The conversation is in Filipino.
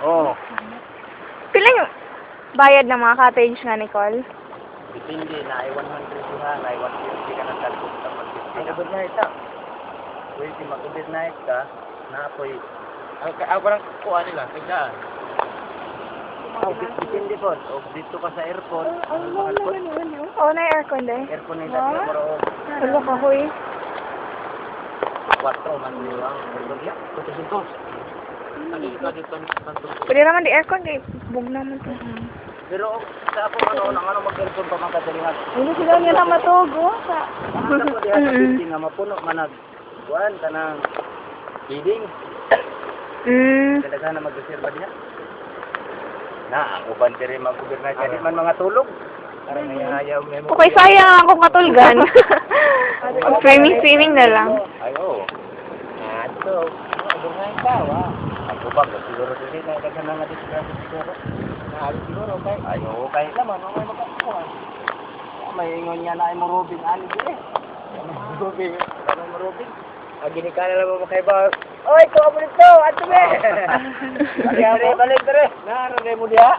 Oo. Pila yung bayad ng mga cottage nga, Nicole? Depende na ay 100 diha, na ay 150 ka ng talbog sa 150 na. Good night ta. Pwede mag-good night ka, na apoy. Ako lang kuha nila, tigdaan. Depende po. O dito ka sa airport. Oo, na aircon din. Airport nila sa Moro. Hello ka, huy. 4 man nila. Airport niya. Kutusintos. Pwede naman di aircon, kay bug naman to. Pero sa ako ano mag-airport pa man kadalingan. Hindi sila nila matugo. Ano ko diha sa building nga mapuno manag kuan kanang feeding. Kada sana mag-reserva diha. Na ako ban diri mag-gobernador kaya di man mga tulog. Para ngayaw mo. Okay, sayang akong katulgan. Swimming na lang. Ayo. Ato. Ano nga tawa? Ako ba siguro dili na kada nga disgrasya siguro. Nahalos siguro kay. Ayo kay naman ang may makakuha. May ingon niya na ay mo Robin ani dili. Robin. Ano mo Robin? Agini ka na lang mo kay ba. Oy, ko mo dito. Ato be. Balik dire. Na ano mo diha?